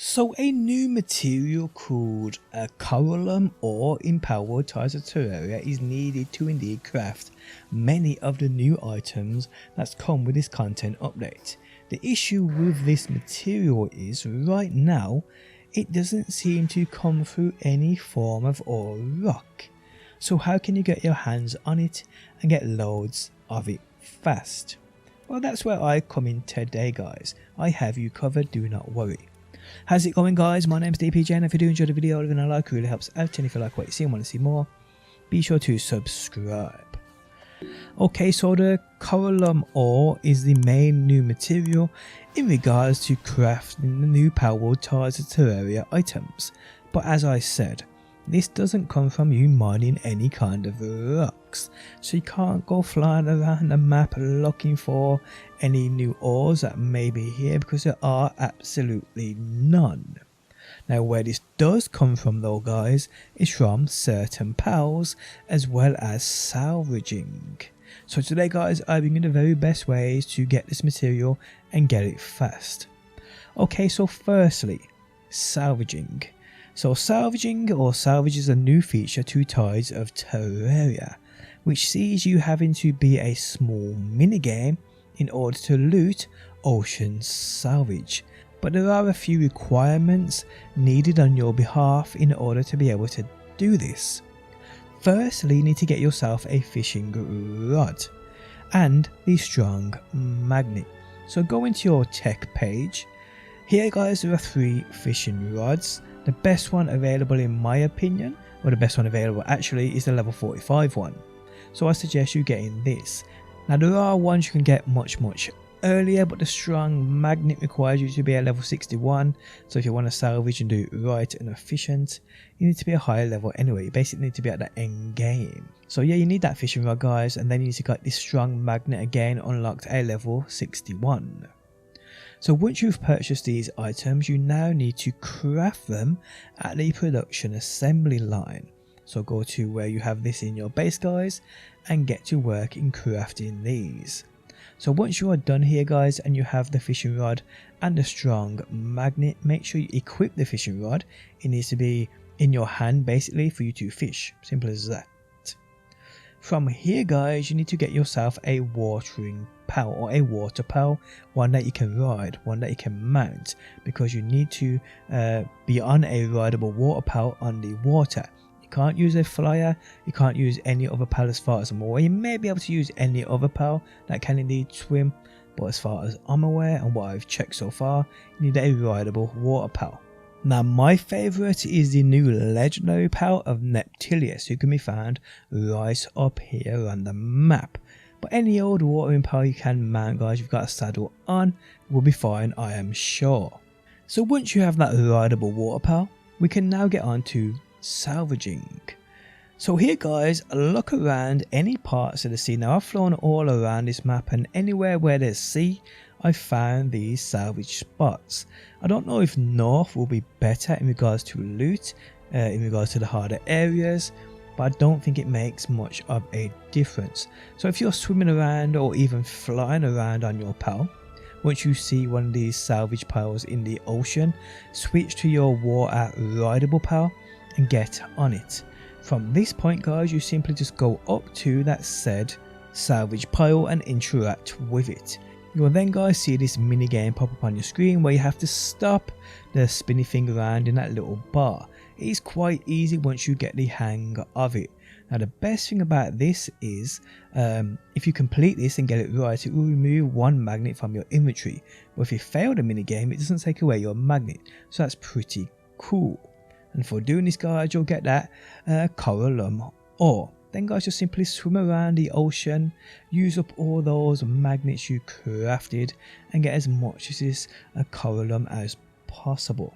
So a new material called Coralum Ore in Palworld Tides of Terraria is needed to indeed craft many of the new items that's come with this content update. The issue with this material is right now it doesn't seem to come through any form of ore rock. So how can you get your hands on it and get loads of it fast? Well, that's where I come in today, guys. I have you covered, do not worry. How's it going, guys? My name's DPJ, and if you do enjoy the video, leaving a like really helps out, and if you like what you see and want to see more, be sure to subscribe. Okay, so the Coralum Ore is the main new material in regards to crafting the new Palworld Tides of Terraria items, but as I said, this doesn't come from you mining any kind of rocks, so you can't go flying around the map looking for any new ores that may be here, because there are absolutely none. Now where this does come from though, guys, is from certain pals as well as salvaging. So today, guys, I bring you the very best ways to get this material and get it fast. Okay, so firstly, salvaging. So salvage is a new feature to Tides of Terraria, which sees you having to be a small minigame in order to loot ocean salvage. But there are a few requirements needed on your behalf in order to be able to do this. Firstly, you need to get yourself a fishing rod and the strong magnet. So go into your tech page. Here, guys, there are 3 fishing rods. The best one available in my opinion, or the best one available actually, is the level 45 one. So I suggest you getting this. Now there are ones you can get much earlier, but the strong magnet requires you to be at level 61. So if you want to salvage and do it right and efficient, you need to be a higher level anyway. You basically need to be at the end game. So yeah, you need that fishing rod, guys, and then you need to get this strong magnet again unlocked at level 61. So once you've purchased these items, you now need to craft them at the production assembly line. So go to where you have this in your base, guys, and get to work in crafting these. So once you are done here, guys, and you have the fishing rod and the strong magnet, make sure you equip the fishing rod. It needs to be in your hand basically for you to fish. Simple as that. From here, guys, you need to get yourself a watering pal or a water pal, one that you can ride, one that you can mount, because you need to be on a rideable water pal on the water. You can't use a flyer, you can't use any other pal as far as I'm aware. You may be able to use any other pal that can indeed swim, but as far as I'm aware and what I've checked so far, you need a rideable water pal. Now my favourite is the new legendary pal of Neptilius, who can be found right up here on the map. But any old watering pal you can mount, guys, you've got a saddle on, will be fine, I am sure. So once you have that rideable water pal, we can now get on to salvaging. So here, guys, look around any parts of the sea. Now I've flown all around this map, and anywhere where there's sea, I found these salvage spots. I don't know if north will be better in regards to loot, in regards to the harder areas, but I don't think it makes much of a difference. So if you're swimming around or even flying around on your pal, once you see one of these salvage piles in the ocean, switch to your water rideable pal and get on it. From this point, guys, you simply just go up to that said salvage pile and interact with it. You will then, guys, see this mini game pop up on your screen where you have to stop the spinny thing around in that little bar. It is quite easy once you get the hang of it. Now the best thing about this is if you complete this and get it right, it will remove 1 magnet from your inventory. But if you fail the mini game, it doesn't take away your magnet, so that's pretty cool. And for doing this, guys, you'll get that Coralum Ore. Then, guys, just simply swim around the ocean, use up all those magnets you crafted, and get as much of this Coralum as possible.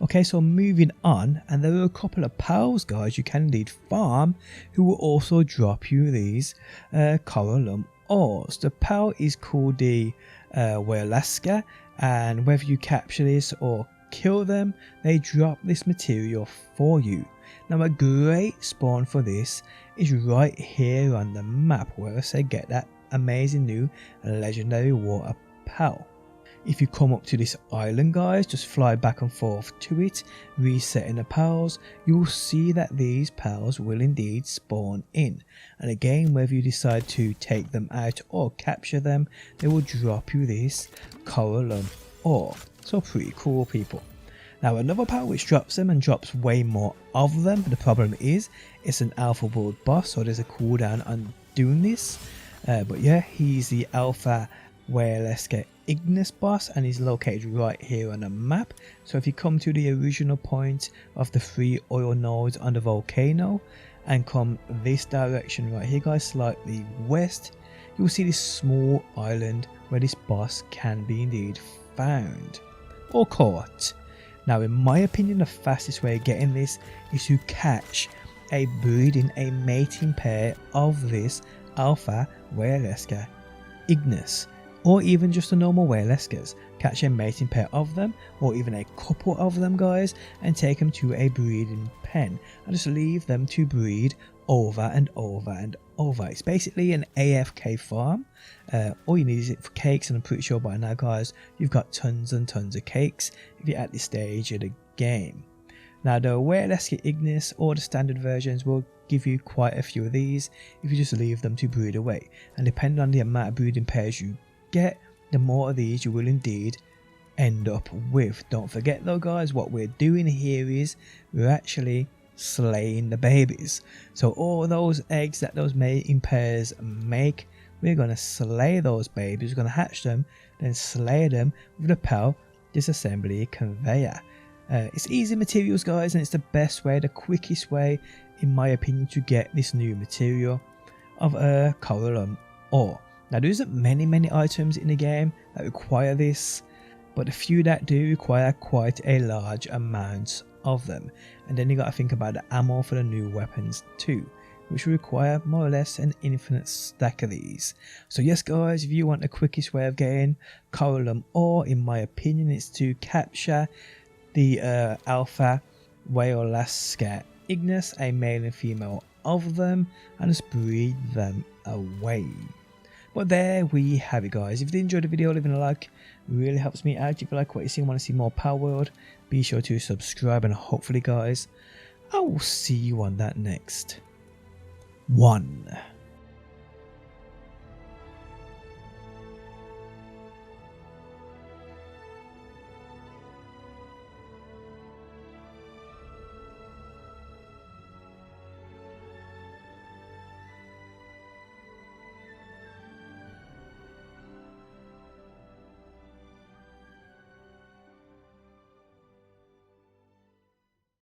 Okay, so moving on, and there are a couple of pals, guys, you can indeed farm, who will also drop you these Coralum Ores. The pal is called the Walaska, and whether you capture this or kill them, they drop this material for you. Now a great spawn for this is right here on the map where I say get that amazing new legendary water pal. If you come up to this island guys, just fly back and forth to it, resetting the pals, you'll see that these pals will indeed spawn in. And again, whether you decide to take them out or capture them, they will drop you this Coralum Ore. So pretty cool people. Now another pal which drops them and drops way more of them, the problem is it's an alpha world boss, so there's a cooldown on doing this. But yeah, he's the alpha Whaleska Ignis boss and he's located right here on the map. So if you come to the original point of the 3 oil nodes on the volcano and come this direction right here guys, slightly west, you will see this small island where this boss can be indeed found or caught. Now in my opinion, the fastest way of getting this is to catch a mating pair of this alpha Whaleska Ignis, or even just a normal Whaleskas. Catch a mating pair of them or even a couple of them guys and take them to a breeding pen and just leave them to breed over and over and over. It's basically an AFK farm. All you need is it for cakes, and I'm pretty sure by now guys you've got tons and tons of cakes if you're at this stage of the game. Now the Whaleska Ignis or the standard versions will give you quite a few of these if you just leave them to breed away, and depending on the amount of breeding pairs you get, the more of these you will indeed end up with. Don't forget though guys, what we're doing here is we're actually slaying the babies. So all those eggs that those mating pairs make, we're going to slay those babies, we're going to hatch them, then slay them with the PAL disassembly conveyor. It's easy materials guys, and it's the best way, the quickest way in my opinion to get this new material of Coralum Ore. Now there isn't many items in the game that require this, but the few that do require quite a large amount of them. And then you got to think about the ammo for the new weapons too, which will require more or less an infinite stack of these. So yes guys, if you want the quickest way of getting Coralum Ore, in my opinion, it's to capture the alpha Whaleska Ignis, a male and female of them, and just breed them away. But there we have it guys. If you did enjoy the video, leaving a like really helps me out. If you like what you see and want to see more Palworld, be sure to subscribe, and hopefully guys I will see you on that next one.